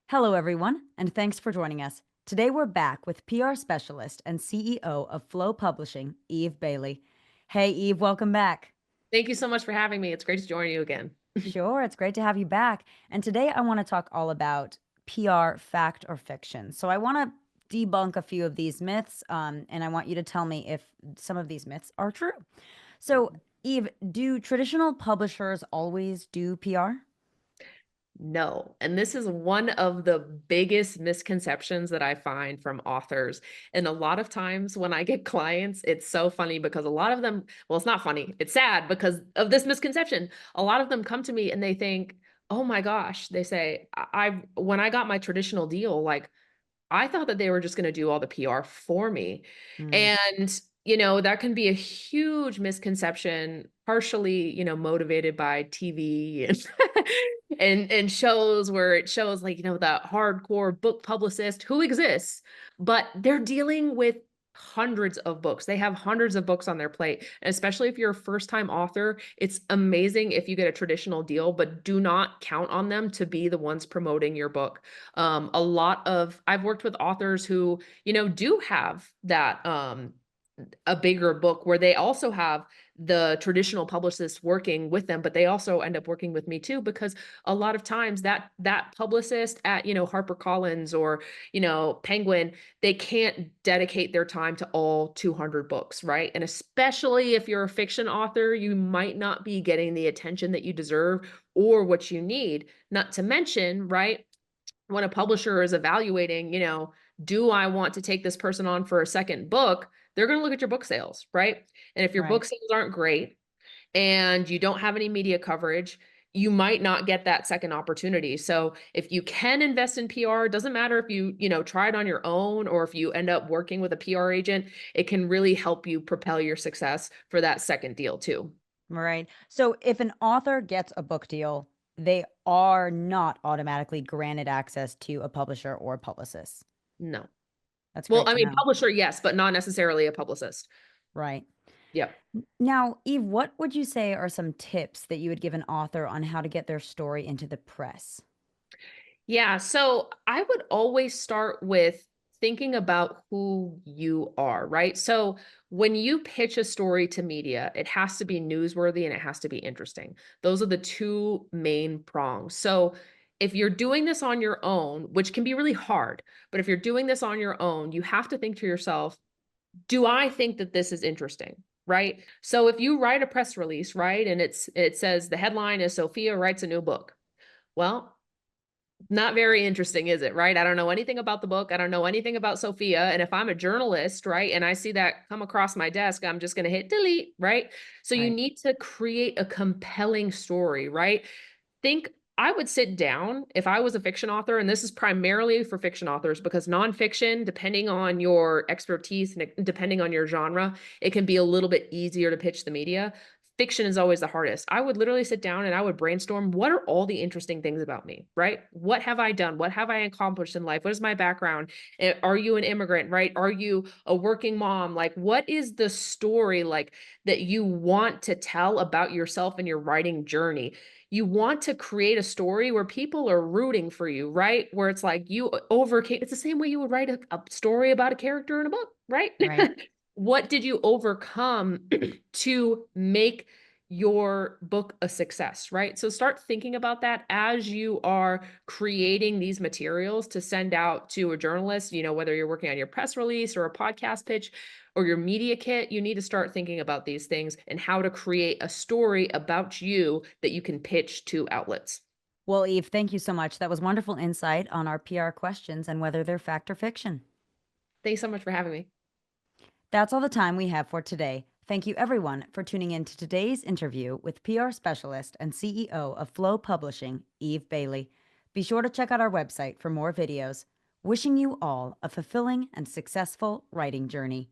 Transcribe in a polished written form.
Hello, everyone, and thanks for joining us. Today, we're back with PR specialist and CEO of Flow Publishing, Eve Bailey. Hey, Eve, welcome back. Thank you so much for having me. It's great to join you again. Sure, it's great to have you back. And today, I want to talk all about PR fact or fiction. So, I want to debunk a few of these myths, and I want you to tell me if some of these myths are true. So, Eve, do traditional publishers always do PR? No, and this is one of the biggest misconceptions that I find from authors. And a lot of times when I get clients, it's so funny because a lot of them, well, it's not funny, it's sad because of this misconception. A lot of them come to me and they think, oh my gosh, they say, when I got my traditional deal, like I thought that they were just gonna do all the PR for me. Hmm. And, that can be a huge misconception, partially, motivated by TV and and shows where it shows like, the hardcore book publicist who exists, but they're dealing with hundreds of books. They have hundreds of books on their plate. And especially if you're a first-time author, it's amazing if you get a traditional deal, but do not count on them to be the ones promoting your book. I've worked with authors who, do have that a bigger book where they also have the traditional publicists working with them, but they also end up working with me too, because a lot of times that publicist at, HarperCollins or, Penguin, they can't dedicate their time to all 200 books, right? And especially if you're a fiction author, you might not be getting the attention that you deserve or what you need. Not to mention, right? When a publisher is evaluating, do I want to take this person on for a second book? They're going to look at your book sales, right? And if your Right. book sales aren't great and you don't have any media coverage, you might not get that second opportunity. So if you can invest in PR, it doesn't matter if you try it on your own or if you end up working with a PR agent, it can really help you propel your success for that second deal too. Right. So if an author gets a book deal, they are not automatically granted access to a publisher or publicist. No. That's Well, great I to mean, know. publisher, yes, but not necessarily a publicist. Right. Yep. Now, Eve, what would you say are some tips that you would give an author on how to get their story into the press? Yeah, so I would always start with thinking about who you are, right? So when you pitch a story to media, it has to be newsworthy and it has to be interesting. Those are the two main prongs. So if you're doing this on your own, which can be really hard, but if you're doing this on your own, you have to think to yourself, do I think that this is interesting? Right? So if you write a press release, right, and it says the headline is Sophia writes a new book. Well, not very interesting, is it, right? I don't know anything about the book. I don't know anything about Sophia. And if I'm a journalist, right, and I see that come across my desk, I'm just going to hit delete, right? So you Right. need to create a compelling story, right? Think I would sit down if I was a fiction author, and this is primarily for fiction authors because nonfiction, depending on your expertise and depending on your genre, it can be a little bit easier to pitch the media. Fiction is always the hardest. I would literally sit down and I would brainstorm what are all the interesting things about me, right? What have I done? What have I accomplished in life? What is my background? Are you an immigrant, right? Are you a working mom? Like, what is the story like that you want to tell about yourself and your writing journey? You want to create a story where people are rooting for you, right? Where it's like you overcame, it's the same way you would write a story about a character in a book, right? Right. What did you overcome to make your book a success, right? So start thinking about that as you are creating these materials to send out to a journalist, whether you're working on your press release or a podcast pitch or your media kit, you need to start thinking about these things and how to create a story about you that you can pitch to outlets. Well, Eve, thank you so much. That was wonderful insight on our PR questions and whether they're fact or fiction. Thanks so much for having me. That's all the time we have for today. Thank you, everyone, for tuning in to today's interview with PR specialist and CEO of Flow Publishing, Eve Bailey. Be sure to check out our website for more videos. Wishing you all a fulfilling and successful writing journey.